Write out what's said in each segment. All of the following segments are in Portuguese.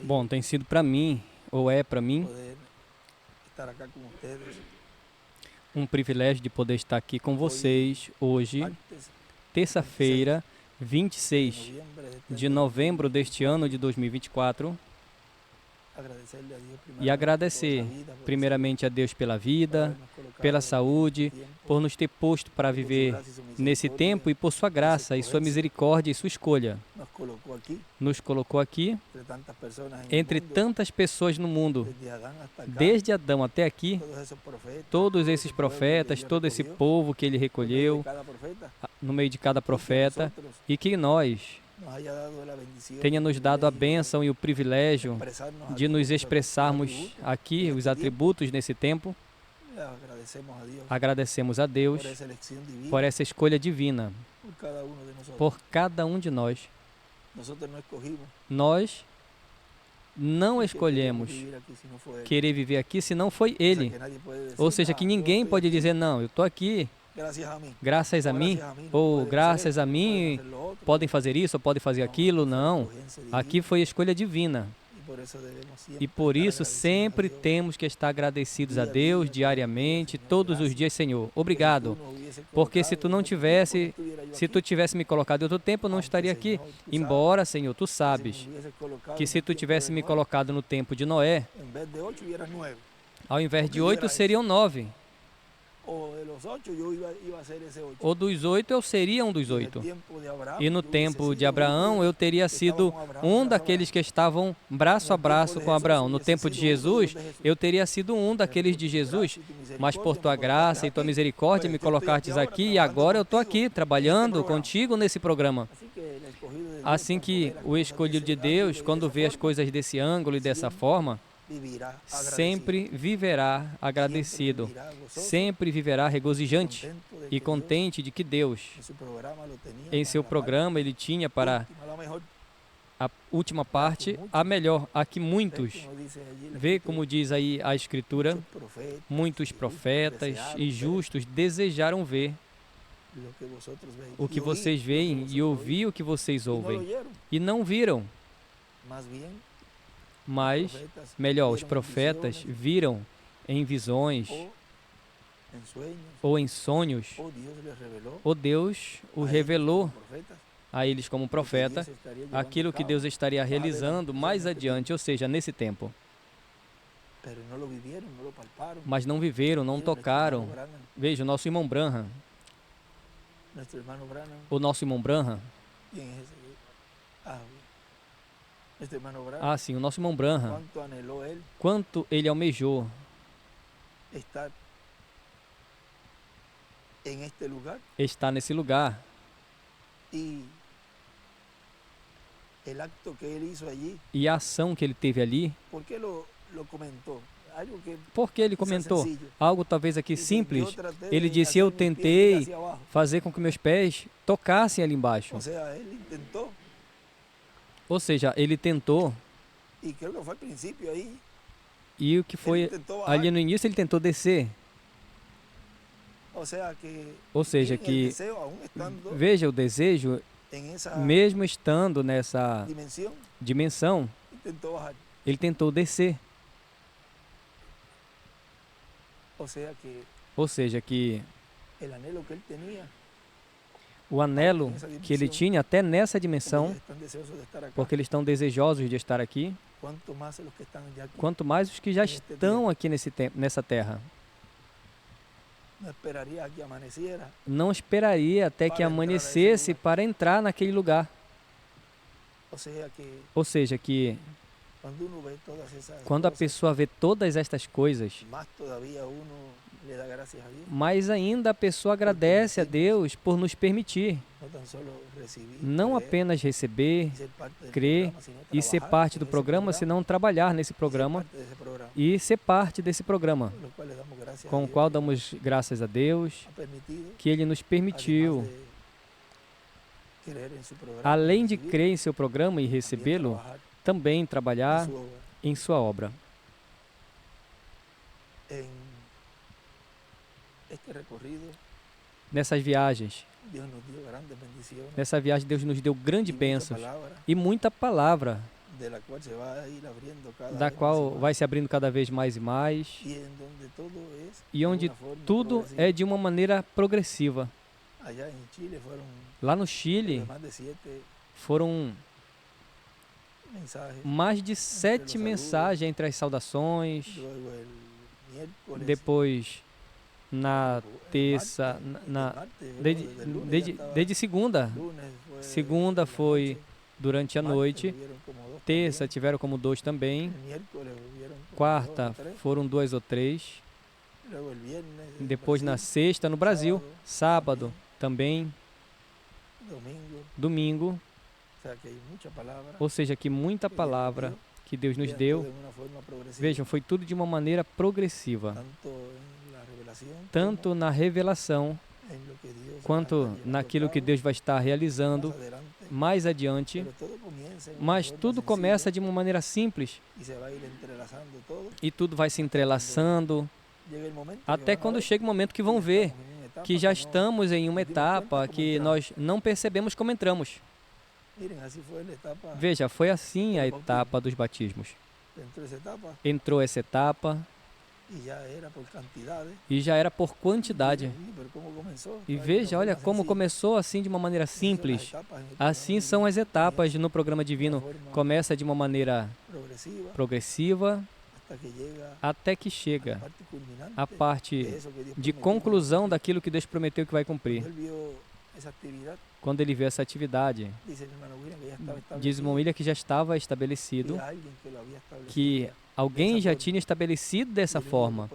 Bom, tem sido para mim, ou é para mim, um privilégio de poder estar aqui com vocês hoje, terça-feira, 26 de novembro deste ano de 2024, e agradecer primeiramente a Deus pela vida, pela saúde, por nos ter posto para viver nesse tempo e por sua graça e sua misericórdia e sua escolha. Nos colocou aqui entre tantas pessoas no mundo, desde Adão até aqui, todos esses profetas, todo esse povo que ele recolheu no meio de cada profeta, e que nós tenha nos dado a bênção e o privilégio de nos expressarmos aqui os atributos nesse tempo. Agradecemos a Deus por essa escolha divina, por cada um de nós. Nós não escolhemos querer viver aqui se não foi Ele. Ou seja, que ninguém pode dizer, não, eu estou aqui graças a mim, ou graças a mim podem fazer isso ou podem fazer aquilo. Não, aqui foi a escolha divina. E por isso sempre temos que estar agradecidos a Deus diariamente, todos os dias. Senhor, obrigado, porque se tu tivesse me colocado em outro tempo, eu não estaria aqui. Embora, Senhor, tu sabes que se tu tivesse me colocado no tempo de Noé, ao invés de 8 seriam 9. Ou dos 8 eu seria um dos 8. E no tempo de Abraão eu teria sido um daqueles que estavam braço a braço com Abraão. No tempo de Jesus eu teria sido um daqueles de Jesus. Mas por tua graça e tua misericórdia me colocastes aqui e agora eu estou aqui trabalhando contigo nesse programa. Assim que o escolhido de Deus, quando vê as coisas desse ângulo e dessa forma, sempre viverá agradecido, sempre viverá regozijante e contente de que Deus, em seu programa, Ele tinha para a última parte, a melhor, a que muitos, vê como diz aí a Escritura, muitos profetas e justos desejaram ver o que vocês veem e ouvir o que vocês ouvem, e não viram. Mas, melhor, os profetas viram em visões ou em sonhos, ou Deus os revelou a eles como profeta aquilo que Deus estaria realizando mais adiante, ou seja, nesse tempo. Mas não viveram, não tocaram. Veja, o nosso irmão Branham. O nosso irmão Branham. Ah, sim, o nosso irmão Branham. Quanto ele almejou estar nesse lugar. E a ação que ele teve ali. Porque ele comentou algo talvez aqui simples. Ele disse, eu tentei fazer com que meus pés tocassem ali embaixo. Ou seja, ele tentou. E o que foi ali no início, ele tentou descer. Ou seja, que veja o desejo, mesmo estando nessa dimensão, ele tentou descer. Ou seja, que o anelo que ele tinha até nessa dimensão, porque eles estão desejosos de estar aqui, quanto mais os que já estão aqui nessa terra. Não esperaria até que amanhecesse para entrar naquele lugar. Ou seja, que quando a pessoa vê todas estas coisas, mais ainda a pessoa agradece a Deus por nos permitir não apenas receber, crer e ser parte do programa, senão trabalhar nesse programa e ser parte desse programa, com o qual damos graças a Deus que Ele nos permitiu, além de crer em seu programa e recebê-lo, também trabalhar em sua obra. Nessas viagens, Nessa viagem, Deus nos deu grande bênção e muita palavra, da qual vai se abrindo cada vez mais e mais, e onde tudo é de uma maneira progressiva. Lá no Chile, foram mais de 7 mensagens entre as saudações. Depois, na terça, desde segunda. Segunda foi durante a noite. Terça tiveram como 2 também. Quarta foram 2 ou 3. Depois na sexta no Brasil. Sábado também. Domingo. Ou seja, que muita palavra que Deus nos deu. Vejam, foi tudo de uma maneira progressiva. Tanto na revelação, quanto naquilo que Deus vai estar realizando mais adiante. Mas tudo começa de uma maneira simples. E tudo vai se entrelaçando. Até quando chega o momento que vão ver que já estamos em uma etapa que nós não percebemos como entramos. Veja, foi assim a etapa dos batismos. Entrou essa etapa e já era por quantidade. E veja, olha como começou assim de uma maneira simples. Assim são as etapas no programa divino. Começa de uma maneira progressiva até que chega a parte de conclusão daquilo que Deus prometeu que vai cumprir. Quando ele vê essa atividade, diz o irmão William que já estava estabelecido, que alguém já tinha estabelecido dessa forma.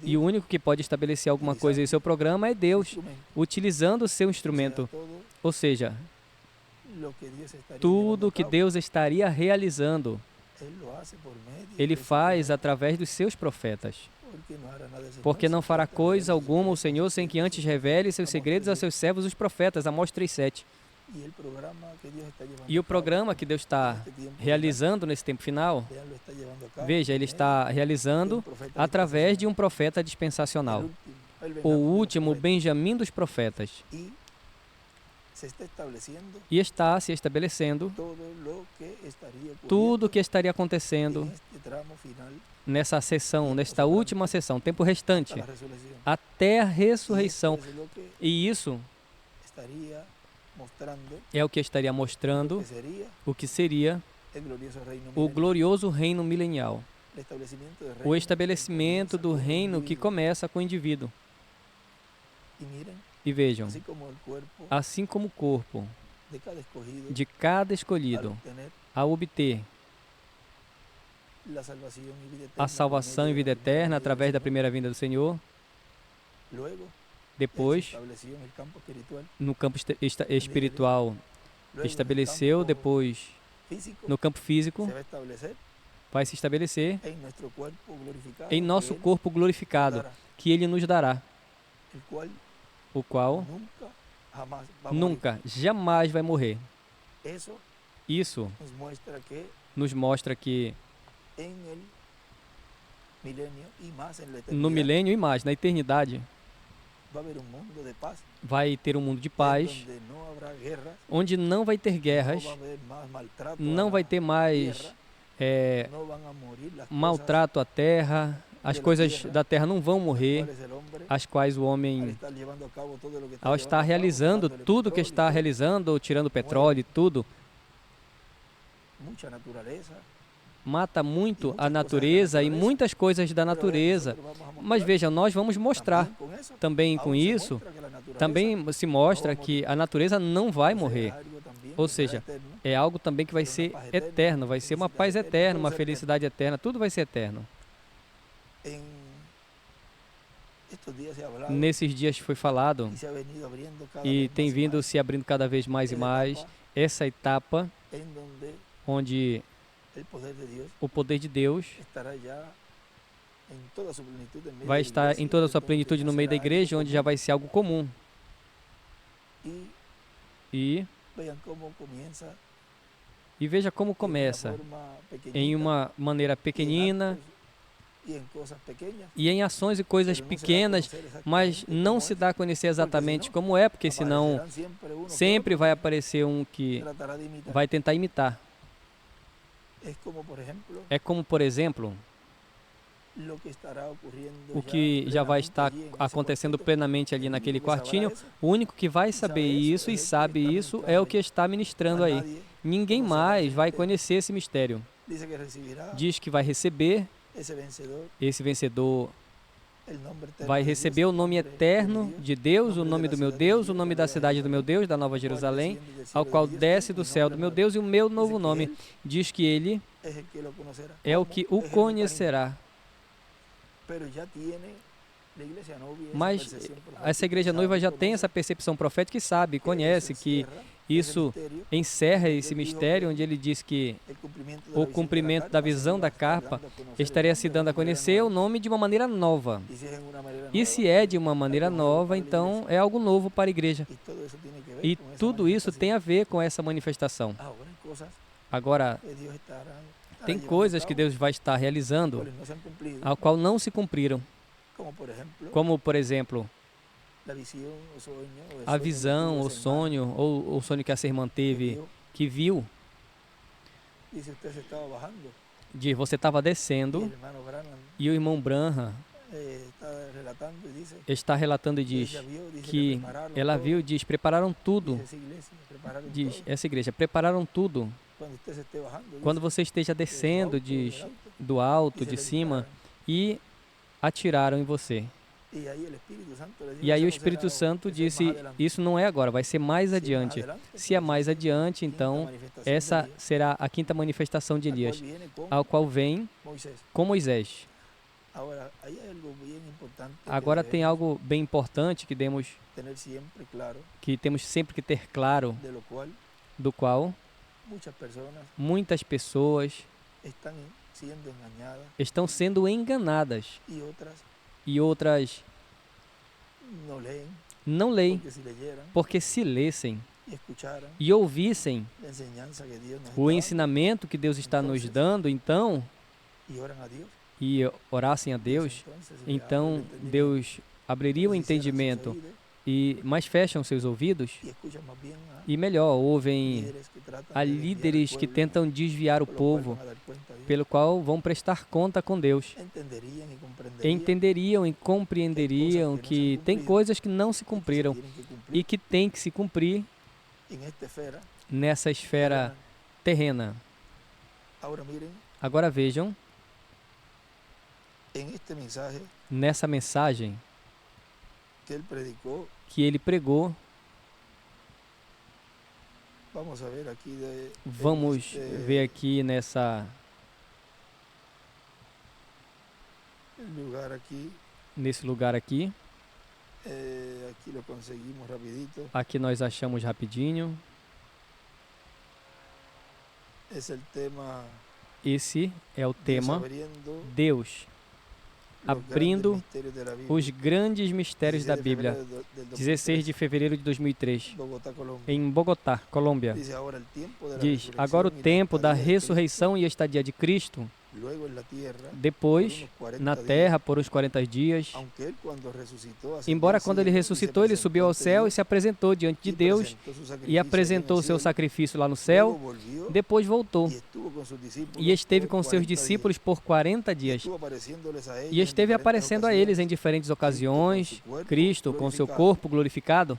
E o único que pode estabelecer alguma coisa em seu programa é Deus, utilizando o seu instrumento. Ou seja, tudo que Deus estaria realizando, Ele faz através dos seus profetas. Porque não fará coisa alguma o Senhor sem que antes revele seus segredos a seus servos, os profetas. Amós 3:7. E o programa que Deus está realizando nesse tempo final, veja, Ele está realizando através de um profeta dispensacional. O último Benjamim dos profetas. E está se estabelecendo tudo o que estaria acontecendo nessa sessão, nesta última sessão, tempo restante, até a ressurreição. E isso é o que estaria mostrando o que seria o glorioso reino milenial. O estabelecimento do reino que começa com o indivíduo. E vejam, assim como o corpo de cada escolhido a obter a salvação e vida eterna através da primeira vinda do Senhor, depois, no campo espiritual, estabeleceu, depois, no campo físico, vai se estabelecer em nosso corpo glorificado, que Ele nos dará, o qual nunca, jamais vai morrer. Isso nos mostra que no milênio e mais, na eternidade, vai ter um mundo de paz, onde não vai ter guerras, não vai ter mais maltrato à terra, as coisas da terra não vão morrer, as quais o homem, ao estar realizando tudo que está realizando, tirando petróleo e tudo, mata muito a natureza e muitas coisas da natureza. Mas veja, nós vamos mostrar também com isso, também se mostra que a natureza não vai morrer. Ou seja, é algo também que vai ser eterno, vai ser uma paz eterna, uma felicidade eterna, tudo vai ser eterno. Nesses dias foi falado e tem vindo se abrindo cada vez mais e mais essa etapa onde o poder de Deus vai estar em toda a sua plenitude no meio da igreja, onde já vai ser algo comum. E veja como começa em uma maneira pequenina, e em ações e coisas pequenas, mas não se dá a conhecer exatamente como é, porque senão sempre vai aparecer um que vai tentar imitar. É como, por exemplo, o que já vai estar acontecendo plenamente ali naquele quartinho. O único que vai saber isso e sabe isso é o que está ministrando aí. Ninguém mais vai conhecer esse mistério. Diz que vai receber, esse vencedor vai receber o nome eterno de Deus, o nome do meu Deus, o nome da cidade do meu Deus, da Nova Jerusalém, ao qual desce do céu do meu Deus, e o meu novo nome. Diz que ele é o que o conhecerá. Mas essa igreja noiva já tem essa percepção profética e sabe, conhece que isso encerra esse mistério, onde ele diz que o cumprimento da visão da capa estaria se dando a conhecer o nome de uma maneira nova. E se é de uma maneira nova, então é algo novo para a igreja. E tudo isso tem a ver com essa manifestação. Agora, tem coisas que Deus vai estar realizando, ao qual não se cumpriram. Como, por exemplo, a visão, o sonho, ou o sonho que a sua irmã teve, que viu, de você estava descendo, e o irmão Branham está relatando e diz que ela viu e diz, prepararam tudo, diz, essa igreja, prepararam tudo, quando você esteja descendo, diz, do alto, de cima, e atiraram em você. E aí o Espírito Santo disse, isso não é agora, vai ser mais adiante. Se é mais adiante, então essa será a quinta manifestação de Elias, ao qual vem com Moisés. Agora tem algo bem importante que temos sempre que ter claro, do qual muitas pessoas estão sendo enganadas e outras não leem, porque se lessem e ouvissem o ensinamento que Deus está nos dando, então, e orassem a Deus, então Deus abriria o entendimento, mas fecham seus ouvidos e melhor, ouvem a líderes que tentam desviar o povo, pelo qual vão prestar conta com Deus. Entenderiam e compreenderiam que tem coisas que não se cumpriram e que tem que se cumprir nessa esfera terrena. Agora vejam, nessa mensagem que ele pregou, vamos ver aqui nesse lugar aqui. Aqui nós achamos rapidinho. Esse é o tema, Deus abrindo os grandes mistérios da Bíblia, 16 de fevereiro de 2003, em Bogotá, Colômbia. Diz, agora o tempo da ressurreição e estadia de Cristo, depois, na terra, por uns 40 dias, embora quando ele ressuscitou, ele subiu ao céu e se apresentou diante de Deus e apresentou o seu sacrifício lá no céu, depois voltou e esteve com seus discípulos por 40 dias e esteve aparecendo a eles em diferentes ocasiões, Cristo com seu corpo glorificado.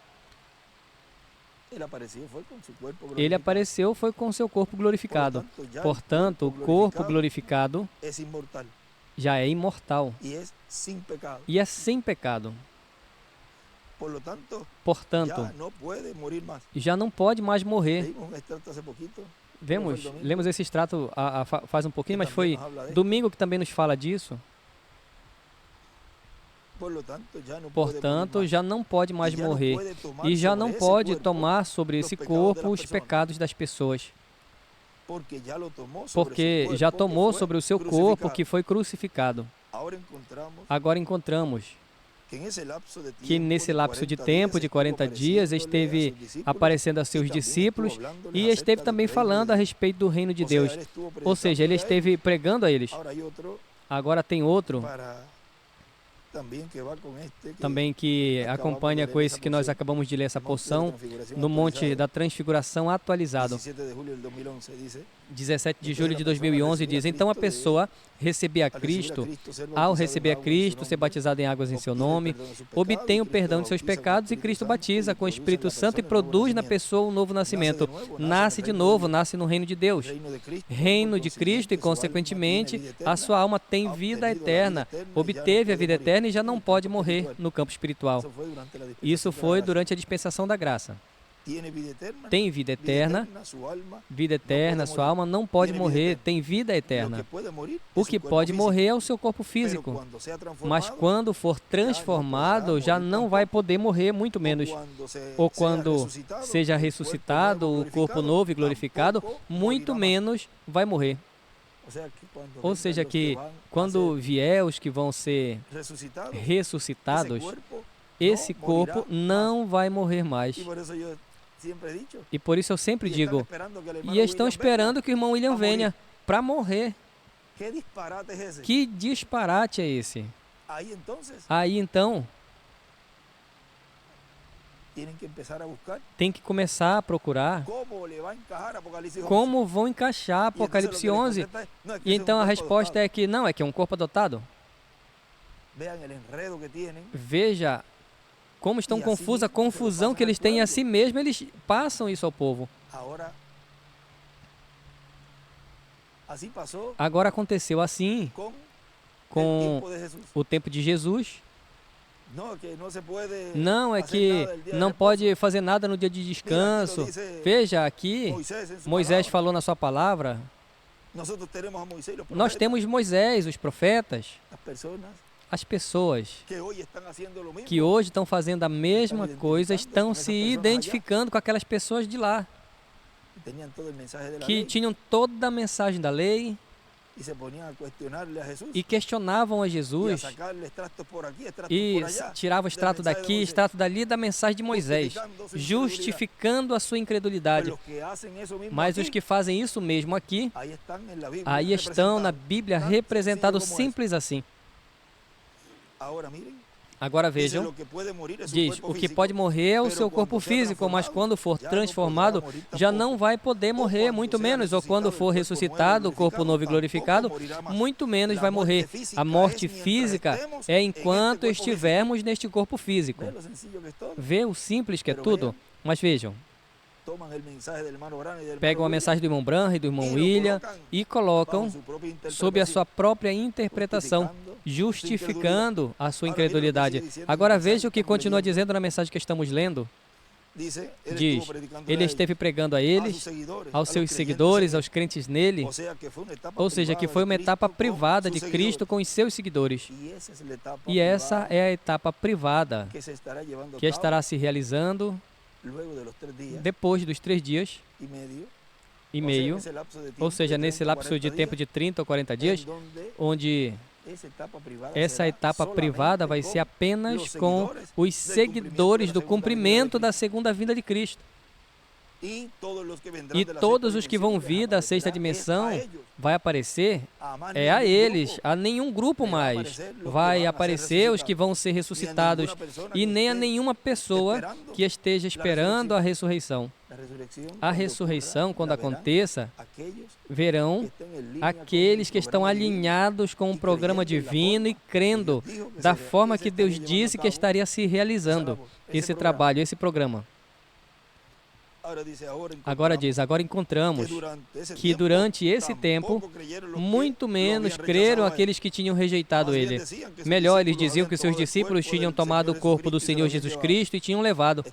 Ele apareceu, foi com seu corpo glorificado. Portanto, o corpo glorificado já é imortal e é sem pecado. Portanto, já não pode mais morrer. Lemos esse extrato faz um pouquinho, mas foi domingo que também nos fala disso. Portanto, já não pode mais morrer e já não pode tomar sobre esse corpo os pecados das pessoas, porque já tomou sobre o seu corpo que foi crucificado. Agora encontramos que nesse lapso de tempo de 40 dias esteve aparecendo a seus discípulos e esteve também falando a respeito do reino de Deus. Ou seja, ele esteve pregando a eles. Agora tem outro também que acompanha com esse que nós acabamos de ler, essa porção, no Monte da Transfiguração atualizado. 17 de julho de 2011 diz: então a pessoa receber a Cristo, ao receber a Cristo, ser batizado em águas em seu nome, obtém o perdão de seus pecados e Cristo batiza com o Espírito Santo e produz na pessoa um novo nascimento. Nasce de novo, nasce no reino de Deus, reino de Cristo, e consequentemente a sua alma tem vida eterna, obteve a vida eterna e já não pode morrer no campo espiritual. Isso foi durante a dispensação da graça. Tem vida eterna, sua alma não pode morrer, tem vida eterna. O que pode morrer é o seu corpo físico, mas quando for transformado, já não vai poder morrer, muito menos. Ou quando seja ressuscitado, o corpo novo e glorificado, muito menos vai morrer. Ou seja que quando vier os que vão ser ressuscitados, esse corpo não vai morrer mais. E por isso eu sempre digo, e estão esperando que o irmão William venha para morrer. Que disparate é esse? Aí então, tem que começar a procurar como vão encaixar Apocalipse 11. E então a resposta é que não, é que é um corpo adotado. Veja como estão confusos, a confusão que eles têm a si mesmos, eles passam isso ao povo. Agora aconteceu assim com o tempo de Jesus. Não, é que não pode fazer nada no dia de descanso. Veja, aqui, Moisés falou na sua palavra. Nós temos Moisés, os profetas. As pessoas que hoje estão fazendo a mesma coisa estão se identificando com aquelas pessoas de lá, que tinham toda a mensagem da lei e questionavam a Jesus e tiravam extrato daqui, extrato dali da mensagem de Moisés, justificando a sua incredulidade. Mas os que fazem isso mesmo aqui, aí estão na Bíblia representados simples assim. Agora vejam, diz, o que pode morrer é o seu corpo físico, mas quando for transformado, já não vai poder morrer, muito menos, ou quando for ressuscitado, o corpo novo e glorificado, muito menos vai morrer. A morte física é enquanto estivermos neste corpo físico. Vê o simples que é tudo? Mas vejam, pegam a mensagem do irmão Branham e do irmão William e colocam sob a sua própria interpretação, justificando a sua incredulidade. Agora veja o que continua dizendo na mensagem que estamos lendo. Diz, ele esteve pregando a eles, aos seus seguidores, aos crentes nele, ou seja, que foi uma etapa privada de Cristo com os seus seguidores. E essa é a etapa privada que estará se realizando depois dos 3 dias e meio, ou seja, nesse lapso de tempo de 30 ou 40 dias, onde essa etapa privada vai ser apenas com os seguidores do cumprimento da segunda vinda de Cristo. E todos os que vão vir da sexta dimensão vai aparecer a eles, a nenhum grupo mais. Vai aparecer os que vão ser ressuscitados e nem a nenhuma pessoa que esteja esperando a ressurreição. A ressurreição, quando aconteça, verão aqueles que estão alinhados com o programa divino e crendo da forma que Deus disse que estaria se realizando esse trabalho, esse programa. Agora diz, agora encontramos que durante esse tempo, muito menos creram aqueles que tinham rejeitado ele. Melhor, eles diziam que seus discípulos tinham tomado o corpo do Senhor Jesus Cristo e tinham levado.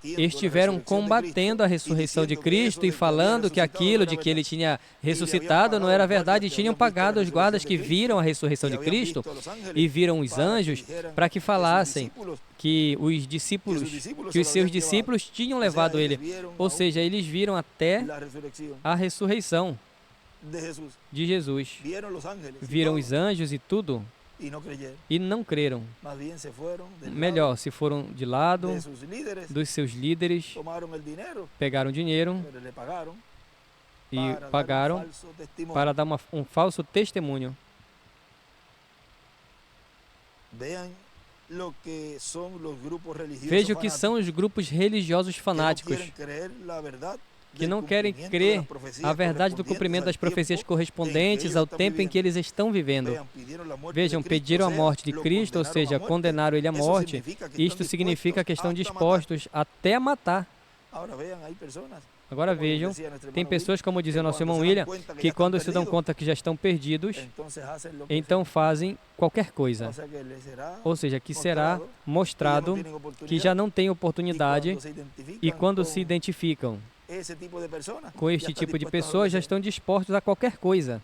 Estiveram combatendo a ressurreição de Cristo e falando que aquilo de que ele tinha ressuscitado não era verdade, e tinham pagado os guardas que viram a ressurreição de Cristo e viram os anjos para que falassem que os seus discípulos tinham levado ele. Ou seja, eles viram até a ressurreição de Jesus. Viram os anjos e tudo e não creram. Melhor, se foram de lado dos seus líderes, pegaram dinheiro e pagaram para dar um falso testemunho. Veja o que são os grupos religiosos fanáticos, que não querem crer a verdade do cumprimento das profecias correspondentes ao tempo em que eles estão vivendo. Vejam, pediram a morte de Cristo, ou seja, condenaram ele à morte. Isto significa que estão dispostos até a matar. Agora vejam, tem pessoas, como dizia o nosso irmão William, que quando se dão conta que já estão perdidos, então fazem qualquer coisa. Ou seja, que será mostrado que já não tem oportunidade, e quando se identificam com este tipo de pessoas, já estão dispostos a qualquer coisa.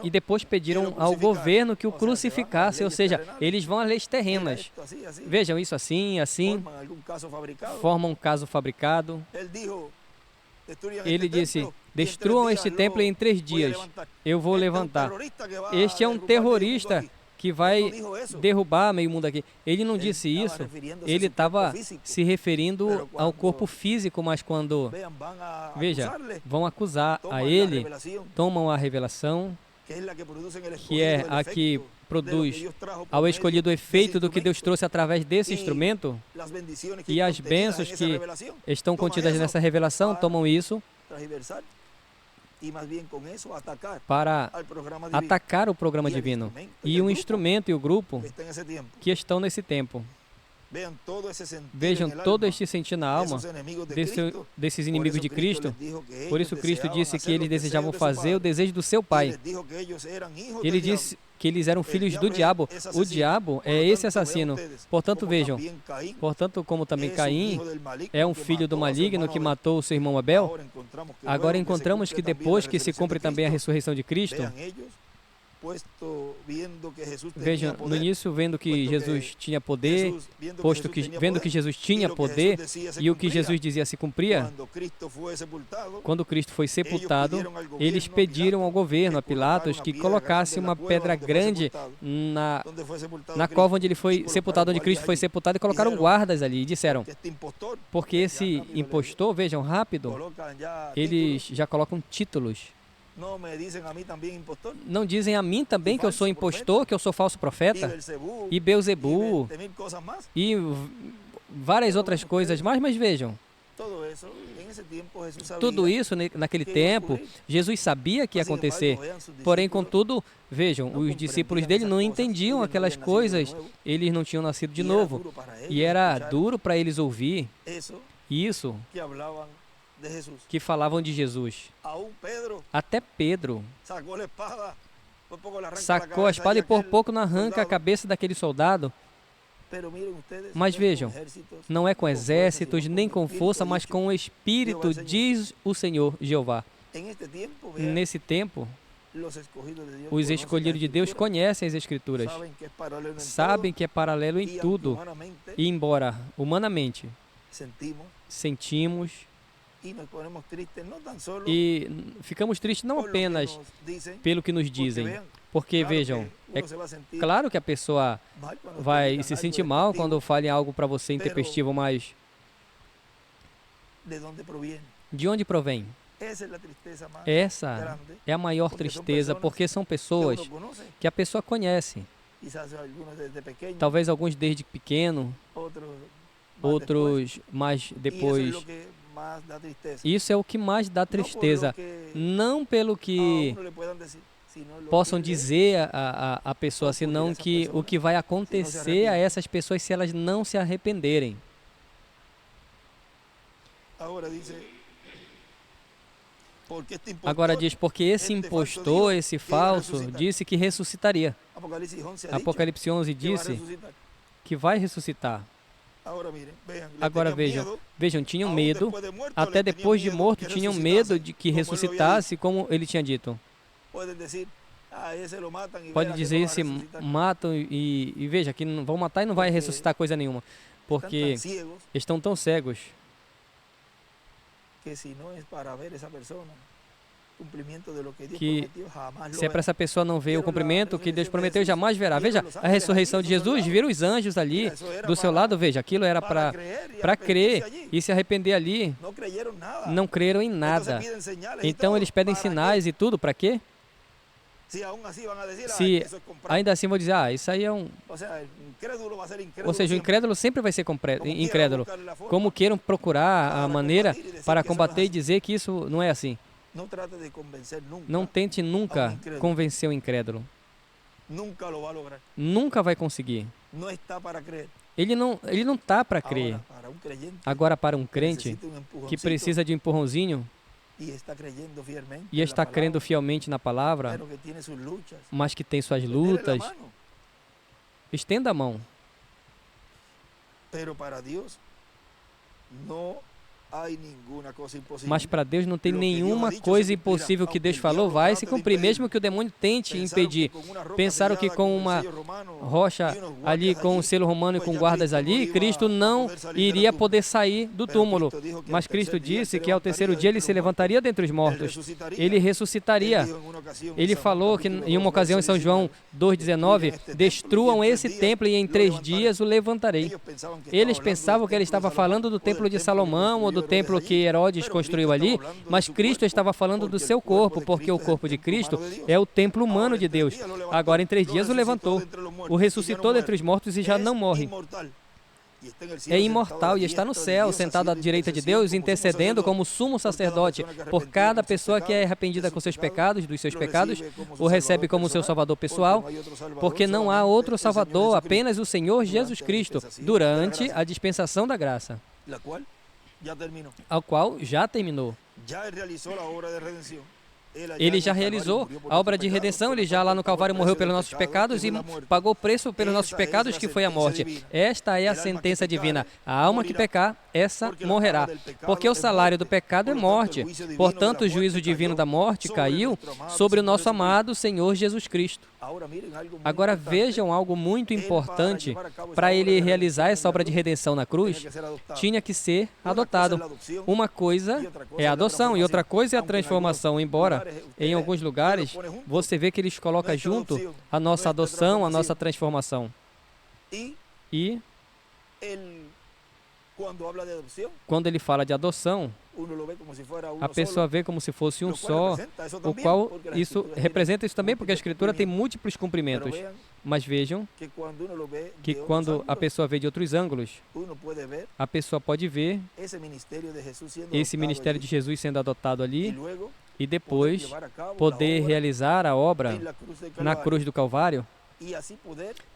E depois pediram ao governo que o crucificasse, ou seja, eles vão às leis terrenas. Vejam isso assim, assim, formam um caso fabricado. Ele disse, destruam este templo em 3 dias, eu vou levantar. Este é um terrorista que vai derrubar meio mundo aqui. Ele não disse isso, ele estava se referindo ao corpo físico, mas quando, veja, vão acusar a ele, tomam a revelação, que é a que produz ao escolhido o efeito do que Deus trouxe através desse instrumento, e as bênçãos que estão contidas nessa revelação, tomam isso para atacar o programa divino, e o instrumento e o grupo que estão nesse tempo. Vejam todo este sentir na alma desses inimigos de Cristo. Por isso Cristo disse que eles desejavam fazer o desejo do seu Pai. Ele disse que eles eram filhos do diabo. O diabo é esse assassino. Portanto, vejam, como também Caim é um filho do maligno que matou o seu irmão Abel, agora encontramos que depois que se cumpre também a ressurreição de Cristo, vejam, no início, vendo que Jesus tinha poder, vendo que Jesus tinha poder e o que Jesus dizia se cumpria, quando Cristo foi sepultado, eles pediram ao governo, a Pilatos, que colocasse uma pedra grande na cova onde ele foi sepultado, onde Cristo foi sepultado, e colocaram guardas ali e disseram, porque esse impostor, vejam, rápido, eles já colocam títulos. Não dizem a mim também que eu sou impostor, que eu sou falso profeta, e Beelzebu, e várias outras coisas mais, mas vejam, tudo isso naquele tempo, Jesus sabia que ia acontecer, porém, contudo, vejam, os discípulos dele não entendiam aquelas coisas, eles não tinham nascido de novo, e era duro para eles ouvir isso, que falavam de Jesus. Até Pedro sacou a espada e por pouco não arranca a cabeça daquele soldado. Mas vejam, não é com exércitos, nem com força, mas com o Espírito, diz o Senhor Jeová. Nesse tempo, os escolhidos de Deus conhecem as Escrituras, sabem que é paralelo em tudo, e embora humanamente sentimos e ficamos tristes não apenas pelo que nos dizem, porque vejam, é claro que a pessoa vai se sentir mal quando falem algo para você intempestivo, mas de onde provém? Essa é a maior tristeza, porque são pessoas que a pessoa conhece, talvez alguns desde pequeno, outros mais depois. Isso é o que mais dá tristeza, não pelo que possam dizer a pessoa, senão que o que vai acontecer a essas pessoas se elas não se arrependerem. Agora diz, porque esse impostor, esse falso, disse que ressuscitaria. Apocalipse 11 disse que vai ressuscitar. Agora vejam, tinham medo, até depois de morto, tinham medo de que ressuscitasse, como ele tinha dito. Pode dizer, se matam e veja, que vão matar e não vai ressuscitar coisa nenhuma, porque estão tão cegos que se é para essa pessoa não ver o cumprimento que Deus prometeu, jamais verá. Veja, a ressurreição de Jesus, viram os anjos ali do seu lado, veja, aquilo era para crer e se arrepender ali. Não creram em nada. Então eles pedem sinais e tudo, para quê? Se ainda assim vou dizer, isso aí é um... Ou seja, o incrédulo sempre vai ser incrédulo. Como queiram procurar a maneira para combater e dizer que isso não é assim. Não tente nunca convencer o incrédulo. Nunca vai conseguir. Ele não está para crer. Agora, para um crente que precisa de um empurrãozinho e está crendo fielmente na palavra, mas que tem suas lutas, estenda a mão. Mas para Deus não tem nenhuma coisa impossível que Deus falou vai se cumprir, mesmo que o demônio tente impedir. Pensaram que com uma rocha ali, com um selo romano e com guardas ali, Cristo não iria poder sair do túmulo. Mas Cristo disse que ao terceiro dia ele se levantaria dentre os mortos. Ele ressuscitaria. Ele falou que em uma ocasião em São João 2,19, destruam esse templo e em 3 dias o levantarei. Eles pensavam que ele estava falando do templo de Salomão ou do templo que Herodes construiu ali, mas Cristo estava falando do seu corpo, porque o corpo de Cristo é o templo humano de Deus. Agora, em 3 dias, o levantou, o ressuscitou dentre os mortos e já não morre. É imortal e está no céu, sentado à direita de Deus, intercedendo como sumo sacerdote por cada pessoa que é arrependida com seus pecados, dos seus pecados, o recebe como seu salvador pessoal, porque não há outro salvador, apenas o Senhor Jesus Cristo, durante a dispensação da graça, ao qual já terminou. Ele já realizou a obra de redenção, ele já lá no Calvário morreu pelos nossos pecados e pagou o preço pelos nossos pecados, que foi a morte. Esta é a sentença divina. A alma que pecar, essa morrerá. Porque o salário do pecado é morte. Portanto, o juízo divino da morte caiu sobre o nosso amado Senhor Jesus Cristo. Agora vejam algo muito importante. Para ele realizar essa obra de redenção na cruz, tinha que ser adotado. Uma coisa é a adoção e outra coisa é a transformação, embora em alguns lugares você vê que eles colocam junto a nossa adoção, a nossa transformação. E quando ele fala de adoção, a pessoa vê como se fosse um só, o qual isso representa isso também, porque a Escritura tem múltiplos cumprimentos. Mas vejam que quando a pessoa vê de outros ângulos, a pessoa pode ver esse ministério de Jesus sendo adotado ali e depois poder realizar a obra na cruz do Calvário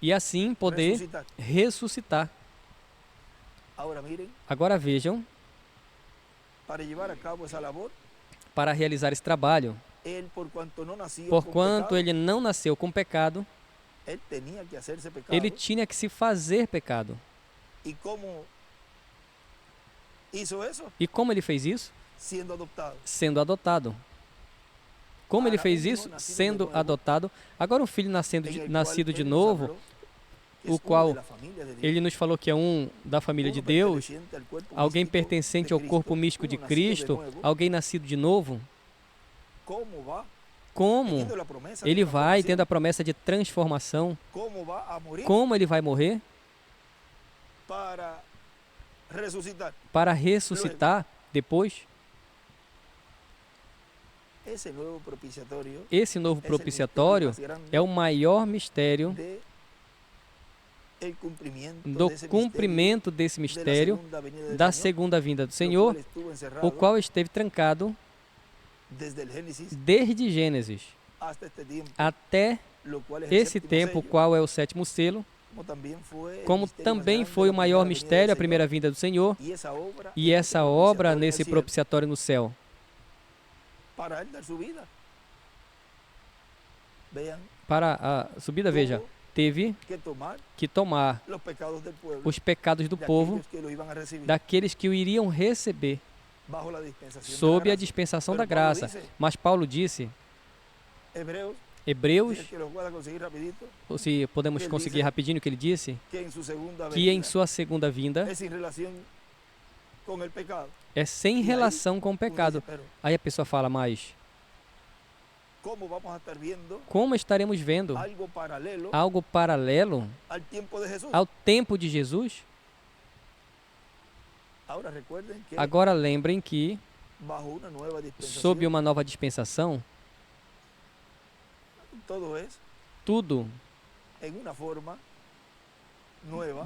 e assim poder ressuscitar. Agora vejam, para realizar esse trabalho, porquanto ele não nasceu com pecado, ele tinha que se fazer pecado. E como ele fez isso? Sendo adotado. Como ele fez isso? Sendo adotado. Agora um filho nascido de novo, o qual ele nos falou que é um da família de Deus, alguém pertencente ao corpo místico de Cristo, alguém nascido de novo. Como ele vai tendo a promessa de transformação? Como ele vai morrer? Para ressuscitar depois? Esse novo propiciatório é o maior mistério do cumprimento desse mistério da segunda vinda do Senhor, o qual esteve trancado desde Gênesis até esse tempo, qual é o 7º selo, como também foi o maior mistério, a primeira vinda do Senhor, e essa obra nesse propiciatório no céu. Para a subida, veja, teve que tomar os pecados do povo, daqueles que o iriam receber, sob a dispensação da graça. Mas Paulo disse, Hebreus, ou se podemos conseguir rapidinho o que ele disse, que em sua segunda vinda é sem relação com o pecado. Aí a pessoa fala, mas como estaremos vendo algo paralelo ao tempo de Jesus? Agora lembrem que, sob uma nova dispensação, tudo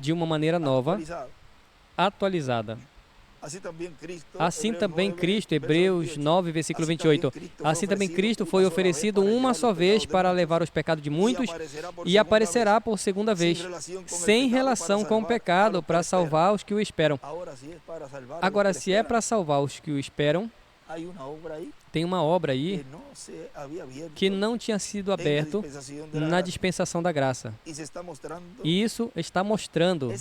de uma maneira nova, atualizada. Assim também Cristo, Hebreus 9, versículo 28. Assim também Cristo foi oferecido uma só vez para levar os pecados de muitos e aparecerá por segunda vez, sem relação com o pecado, para salvar os que o esperam. Agora, se é para salvar os que o esperam, tem uma obra aí que não tinha sido aberto na dispensação da graça. E isso está mostrando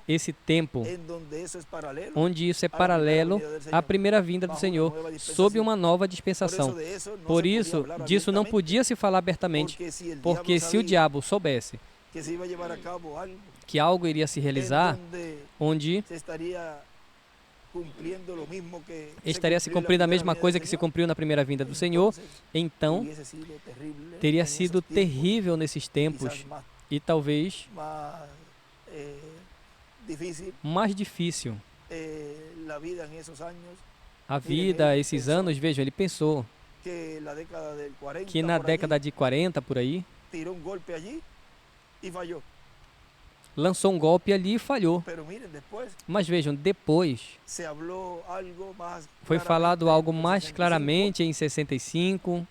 esse tempo onde isso é paralelo à primeira vinda do Senhor, sob uma nova dispensação. Por isso, disso não podia se falar abertamente, porque se o diabo soubesse que algo iria se realizar, onde estaria se cumprindo a mesma coisa que se cumpriu na primeira vinda do Senhor, então teria sido terrível nesses tempos e talvez mais difícil. A vida, esses anos, vejam, ele pensou que na década de 40, por aí, lançou um golpe ali e falhou. Mas vejam, depois foi falado algo mais claramente em 65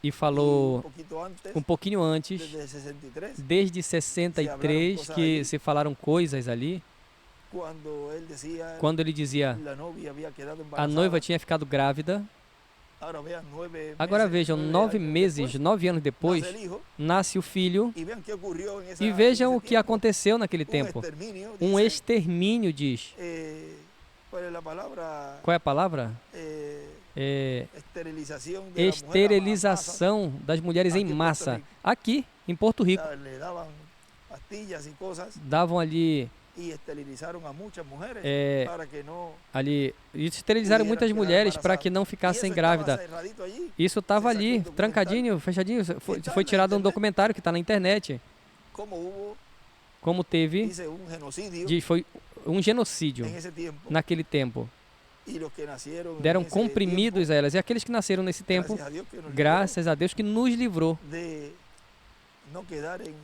e falou um pouquinho antes, desde 63, que se falaram coisas ali, quando ele dizia a noiva tinha ficado grávida. Agora vejam, 9 meses, 9 anos depois, nasce o filho, e vejam o que aconteceu naquele tempo. Um extermínio, diz. Qual é a palavra? Esterilização das mulheres em massa. Aqui, em Porto Rico. Davam ali ali, e esterilizaram muitas mulheres para que não ficassem grávidas. Isso estava ali, trancadinho, fechadinho. Foi tirado um documentário que está na internet. Como teve, foi um genocídio naquele tempo. Deram comprimidos a elas. E aqueles que nasceram nesse tempo, graças a Deus que nos livrou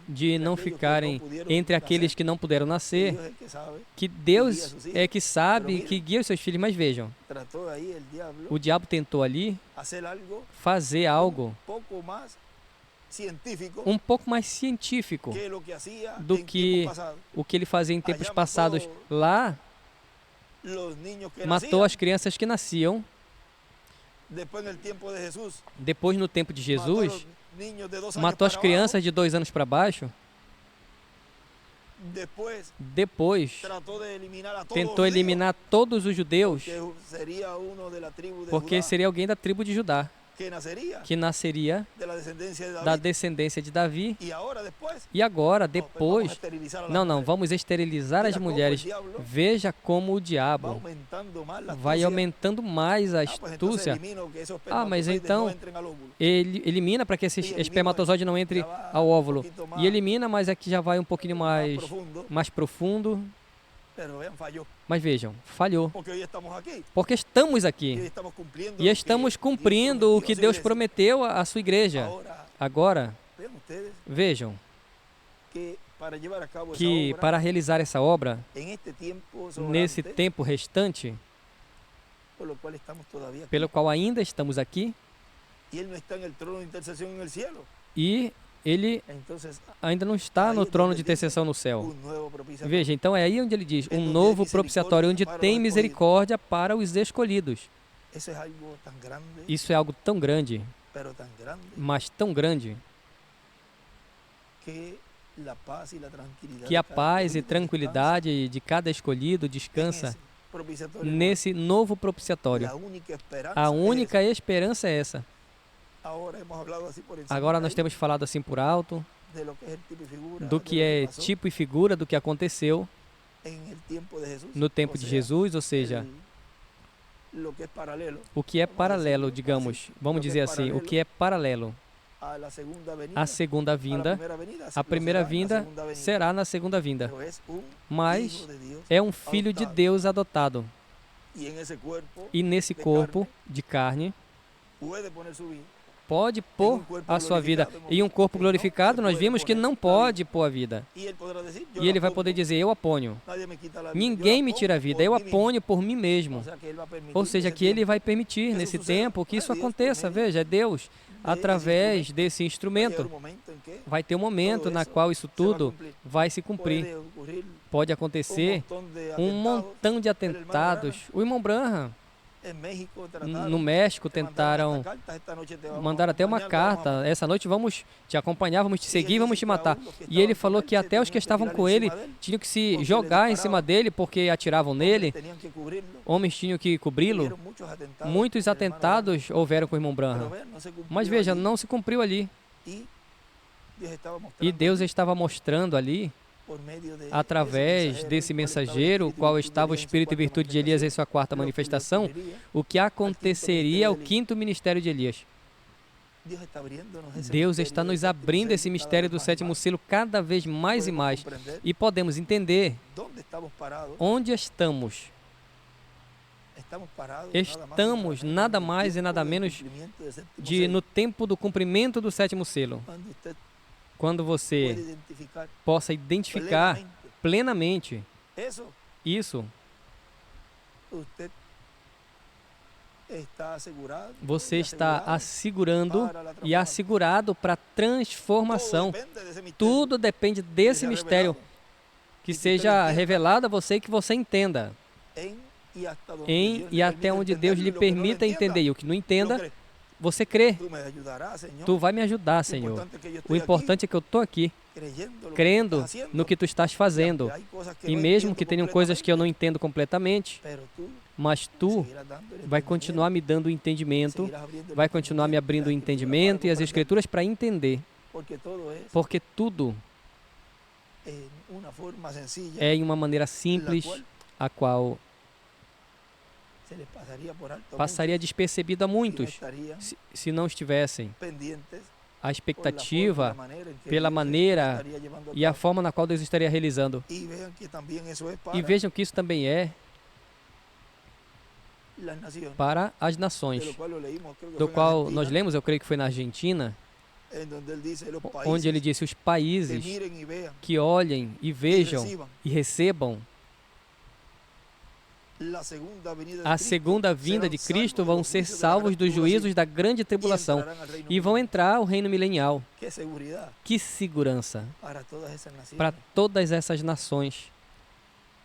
de não ficarem entre aqueles que não puderam nascer, que Deus é que sabe, que guia os seus filhos. Mas vejam, o diabo tentou ali fazer algo um pouco mais científico do que o que ele fazia em tempos passados. Lá, matou as crianças que nasciam. Depois, no tempo de Jesus, matou as crianças de 2 anos para baixo. Depois, tentou eliminar todos os judeus, porque seria alguém da tribo de Judá, que nasceria da descendência de Davi. E agora, depois, não, vamos esterilizar as mulheres. Veja como o diabo vai aumentando mais a astúcia. Mas então, ele elimina para que esse espermatozoide não entre ao óvulo. E elimina, mas aqui já vai um pouquinho mais profundo. Mas vejam, falhou. Porque estamos aqui. E estamos cumprindo o que Deus prometeu à sua igreja. Agora, vejam que para realizar essa obra, nesse tempo restante, pelo qual ainda estamos aqui, e ele ainda não está no trono de intercessão no céu. Veja, então é aí onde ele diz, um novo propiciatório, onde tem misericórdia para os escolhidos. Isso é algo tão grande, mas tão grande, que a paz e tranquilidade de cada escolhido descansa nesse novo propiciatório. A única esperança é essa. Agora nós temos falado assim por alto do que é tipo e figura do que aconteceu no tempo de Jesus, ou seja, o que é paralelo, digamos, vamos dizer assim, o que é paralelo à segunda vinda. A primeira vinda será na segunda vinda, mas é um filho de Deus adotado, e nesse corpo de carne pode pôr a sua vida. Em um corpo glorificado, nós vimos que não pode pôr a vida. E ele vai poder dizer, eu a ponho. Ninguém me tira a vida, eu a ponho por mim mesmo. Ou seja, que ele vai permitir nesse tempo que isso aconteça. Veja, é Deus, através desse instrumento. Vai ter um momento na qual isso tudo vai se cumprir. Pode acontecer um montão de atentados. O irmão Branham, no México, mandaram até uma carta. Essa noite vamos te acompanhar, vamos te seguir, vamos te matar. E ele falou que até os que estavam com ele tinham que se jogar em cima dele porque atiravam nele. Homens tinham que cobri-lo. Muitos atentados houveram com o irmão Branham. Mas veja, não se cumpriu ali. E Deus estava mostrando ali, através desse mensageiro, o qual estava o Espírito e Virtude de Elias em sua quarta manifestação, o que aconteceria ao quinto ministério de Elias. Deus está nos abrindo esse mistério do sétimo selo cada vez mais e mais. E podemos entender onde estamos. Estamos nada mais e nada menos no tempo do cumprimento do sétimo selo. Quando você possa identificar plenamente isso, você está assegurando e assegurado para a transformação. Tudo depende desse mistério que seja revelado a você e que você entenda. E até onde Deus lhe permita entender. E o que não entenda, você crê. Tu vai me ajudar, Senhor. O importante é que eu estou aqui, crendo no que Tu estás fazendo. E mesmo que tenham coisas que eu não entendo completamente, mas Tu vai continuar me dando o entendimento, vai continuar me abrindo o entendimento e as Escrituras para entender. Porque tudo é em uma maneira simples, a qual passaria despercebido a muitos se não estivessem a expectativa pela maneira e a forma na qual Deus estaria realizando. E vejam que isso também é para as nações, do qual nós lemos, eu creio que foi na Argentina, onde ele disse, os países que olhem e vejam e recebam a segunda vinda de Cristo vão ser salvos dos juízos da grande tribulação e vão entrar ao reino milenial. Que segurança para todas essas nações.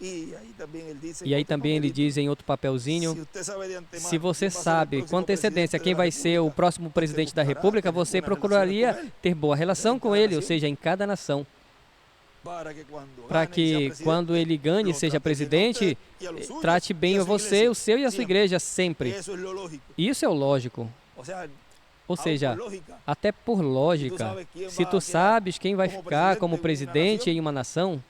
E aí também ele diz em outro papelzinho, se você sabe com antecedência quem vai ser o próximo presidente da República, você procuraria ter boa relação com ele, ou seja, em cada nação. Para que quando ele ganhe, seja presidente, trate bem você, o seu e a sua igreja sempre. Isso é o lógico. Ou seja, até por lógica, se tu sabes quem vai ficar como presidente em uma nação,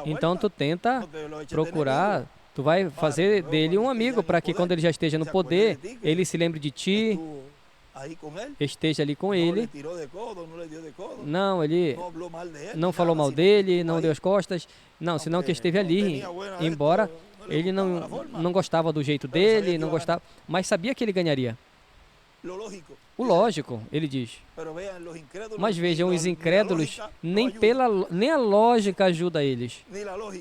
então tu tenta procurar, tu vai fazer dele um amigo para que quando ele já esteja no poder, ele se lembre de ti, esteja ali com ele. Não, ele não falou mal dele, não deu as costas. Não, senão que esteve ali, embora ele não gostava do jeito dele, não gostava, mas sabia que ele ganharia. O lógico, ele diz. Mas vejam, os incrédulos, nem a lógica ajuda eles.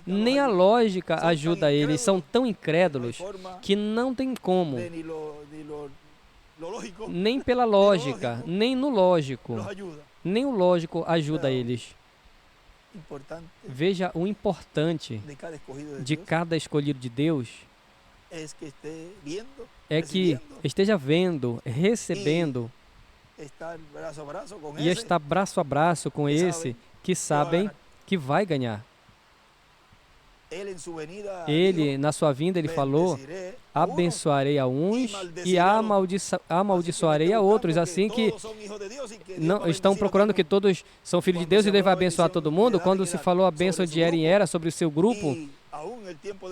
Nem a lógica ajuda eles. São tão incrédulos que não tem como. Nem pela lógica, nem no lógico. Nem o lógico ajuda eles. Veja, o importante de cada escolhido de Deus é que esteja vendo, recebendo e está braço a braço com esse que sabem que vai ganhar. Ele, na sua vinda, ele falou, abençoarei a uns e amaldiçoarei a outros, assim que não estão procurando que todos são filhos de Deus e Deus vai abençoar todo mundo. Quando se falou a bênção de era em era sobre o seu grupo,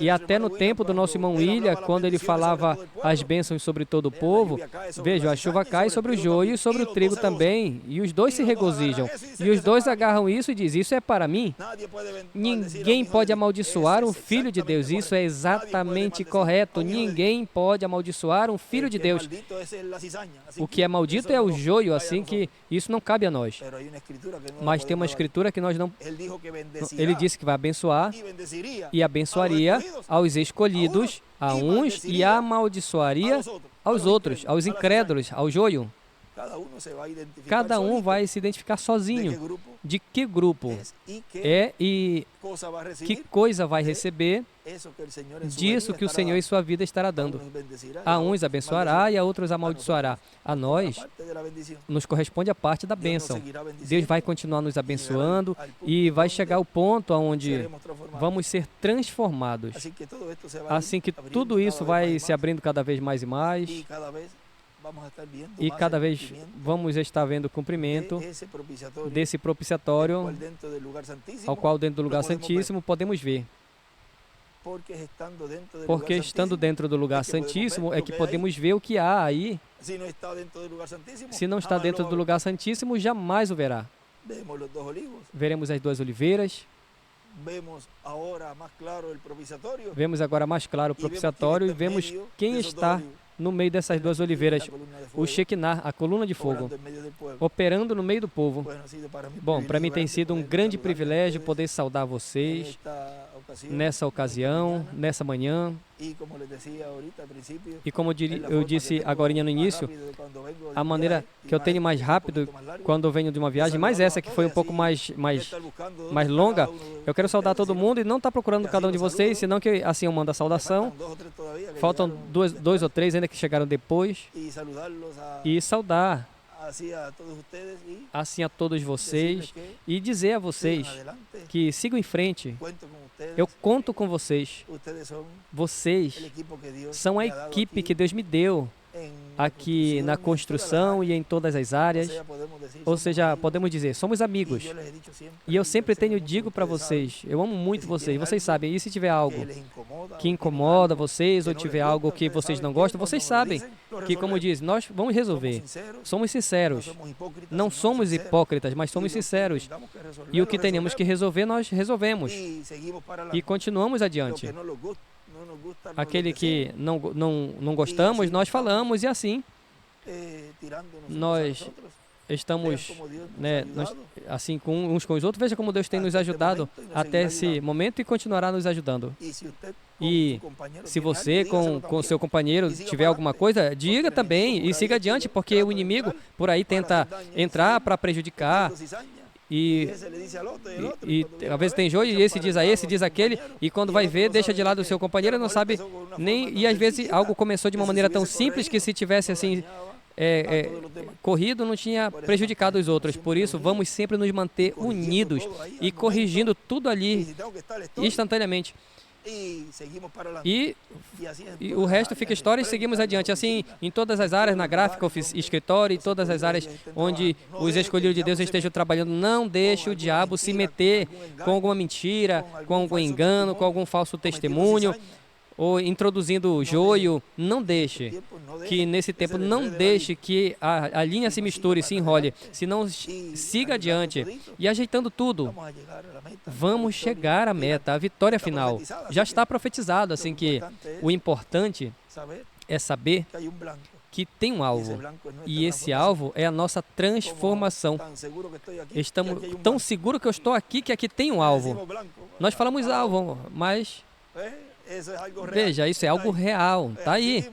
E até no tempo do nosso irmão William, quando ele falava as bênçãos sobre todo o povo, veja, a chuva cai sobre o joio e sobre o trigo também, e os dois se regozijam. E os dois agarram isso e dizem, isso é para mim. Ninguém pode amaldiçoar um filho de Deus. Isso é exatamente correto. Ninguém pode amaldiçoar um filho de Deus. O que é maldito é o joio, assim que isso não cabe a nós. Mas tem uma escritura que nós não... Ele disse que vai abençoar e abençoaria aos escolhidos, a uns, e amaldiçoaria aos outros, aos incrédulos, ao joio. Cada um vai se identificar sozinho. De que grupo é e que coisa vai receber disso que o Senhor em sua vida estará dando. A uns abençoará e a outros amaldiçoará. A nós nos corresponde a parte da bênção. Deus vai continuar nos abençoando e vai chegar ao ponto onde vamos ser transformados. Assim que tudo isso vai se abrindo cada vez mais e mais. E cada vez vamos estar vendo o cumprimento desse propiciatório, ao qual dentro do lugar santíssimo podemos ver. Porque estando dentro do lugar santíssimo é que podemos ver o que há aí. Se não está dentro do lugar santíssimo, jamais o verá. Veremos as duas oliveiras. Vemos agora mais claro o propiciatório e vemos quem está no meio dessas duas oliveiras, o Shekinah, a coluna de fogo, operando no meio do povo. Bom, para mim tem sido um grande privilégio poder saudar vocês nessa ocasião, nessa manhã. E como eu disse agora no início, a maneira que eu tenho mais rápido quando eu venho de uma viagem, mais essa que foi um pouco mais longa, eu quero saudar todo mundo e não estar procurando cada um de vocês, senão que assim eu mando a saudação. Faltam dois ou três ainda que chegaram depois. E saudar assim a todos vocês e dizer a vocês que sigam em frente. Eu conto com vocês. Vocês são a equipe que Deus me deu aqui na construção e em todas as áreas. Ou seja, podemos dizer, somos amigos. E eu sempre digo para vocês, eu amo muito vocês, vocês sabem. E se tiver algo que incomoda vocês ou tiver algo que vocês não gostam, vocês sabem que, como diz, nós vamos resolver. Somos sinceros. Não somos hipócritas, mas somos sinceros. E o que tenhamos que resolver, nós resolvemos. E continuamos adiante. Aquele que não gostamos, nós falamos e assim nós estamos assim uns com os outros. Veja como Deus tem nos ajudado até esse momento e continuará nos ajudando. E se você com seu companheiro tiver alguma coisa, diga também e siga adiante, porque o inimigo por aí tenta entrar para prejudicar. E às vezes tem joio e esse diz a esse, diz aquele, e quando vai ver, deixa de lado o seu companheiro, não sabe nem... E às vezes algo começou de uma maneira tão simples que se tivesse assim corrido, não tinha prejudicado os outros. Por isso, vamos sempre nos manter unidos e corrigindo tudo ali instantaneamente. E o resto fica história e seguimos adiante. Assim, em todas as áreas, na gráfica, escritório, em todas as áreas onde os escolhidos de Deus estejam trabalhando, não deixe o diabo se meter com alguma mentira, com algum engano, com algum falso testemunho, ou introduzindo o joio. Não deixe que nesse tempo, não deixe que a linha se misture, se enrole, senão siga adiante e ajeitando tudo. Vamos chegar à meta, à vitória final. Já está profetizado, assim que o importante é saber que tem um alvo, e esse alvo é a nossa transformação. Estamos tão seguros que eu estou aqui, que aqui tem um alvo. Nós falamos alvo, mas... Veja, isso é algo real, está aí.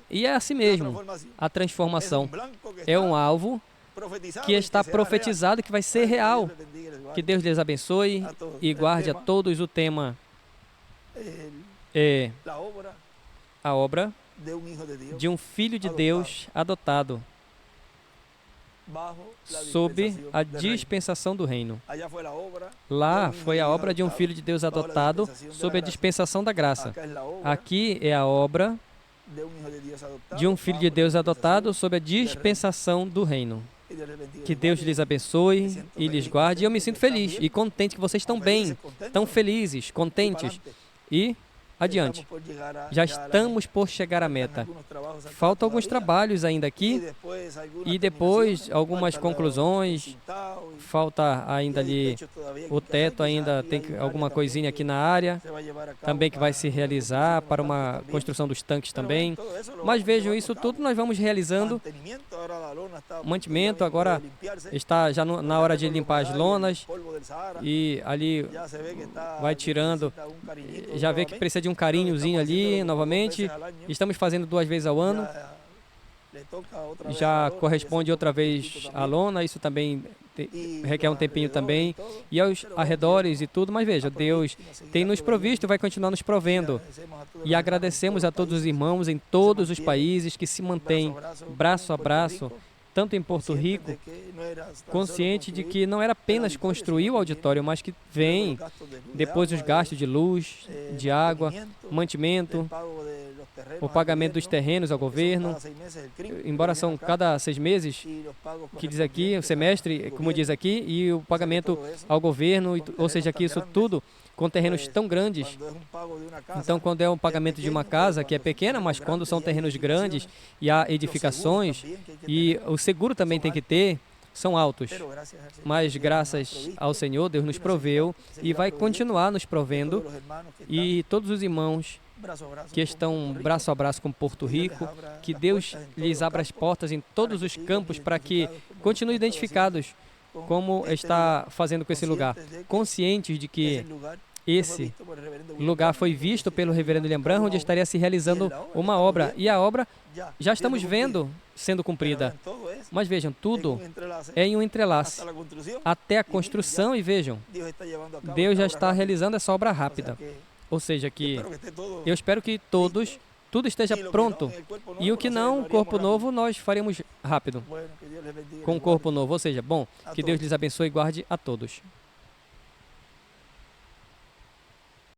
E é assim mesmo. A transformação é um alvo que está profetizado, que vai ser real. Que Deus lhes abençoe e guarde a todos o tema. A obra de um Filho de Deus adotado sob a dispensação do reino. Lá foi a obra de um Filho de Deus adotado sob a dispensação da graça. Aqui é a obra de um Filho de Deus adotado sob a dispensação do reino. Que Deus lhes abençoe e lhes guarde. E eu me sinto feliz e contente que vocês estão bem, tão felizes, contentes. e adiante. Já estamos por chegar à meta. Faltam alguns trabalhos ainda aqui e depois algumas conclusões. Falta ainda ali o teto, ainda tem alguma coisinha aqui na área também que vai se realizar para uma construção dos tanques também. Mas vejam, isso tudo nós vamos realizando. Mantimento agora está já na hora de limpar as lonas e ali vai tirando. Já vê que precisa de um carinhozinho ali novamente. Estamos fazendo 2 vezes ao ano. Já corresponde outra vez à lona, isso também requer um tempinho também. E aos arredores e tudo, mas veja, Deus tem nos provisto e vai continuar nos provendo. E agradecemos a todos os irmãos em todos os países que se mantêm braço a braço, tanto em Porto Rico, consciente de que não era apenas construir o auditório, mas que vem depois os gastos de luz, de água, mantimento, o pagamento dos terrenos ao governo, embora são cada 6 meses, que diz aqui, o semestre, como diz aqui, e o pagamento ao governo, ou seja, que isso tudo com terrenos tão grandes. Então, quando é um pagamento de uma casa, que é pequena, mas quando são terrenos grandes e há edificações, e o seguro também tem que ter, são altos. Mas graças ao Senhor, Deus nos proveu e vai continuar nos provendo. E todos os irmãos que estão braço a braço com Porto Rico, que Deus lhes abra as portas em todos os campos para que continuem identificados como está fazendo com esse lugar, conscientes de que esse lugar foi visto pelo reverendo William Branham, onde estaria se realizando uma obra, e a obra já estamos vendo sendo cumprida. Mas vejam, tudo é em um entrelace, até a construção, e vejam, Deus já está realizando essa obra rápida. Ou seja, que eu espero que tudo esteja pronto, e o que não, corpo novo, nós faremos rápido, com o corpo novo. Ou seja, bom, que Deus lhes abençoe e guarde a todos.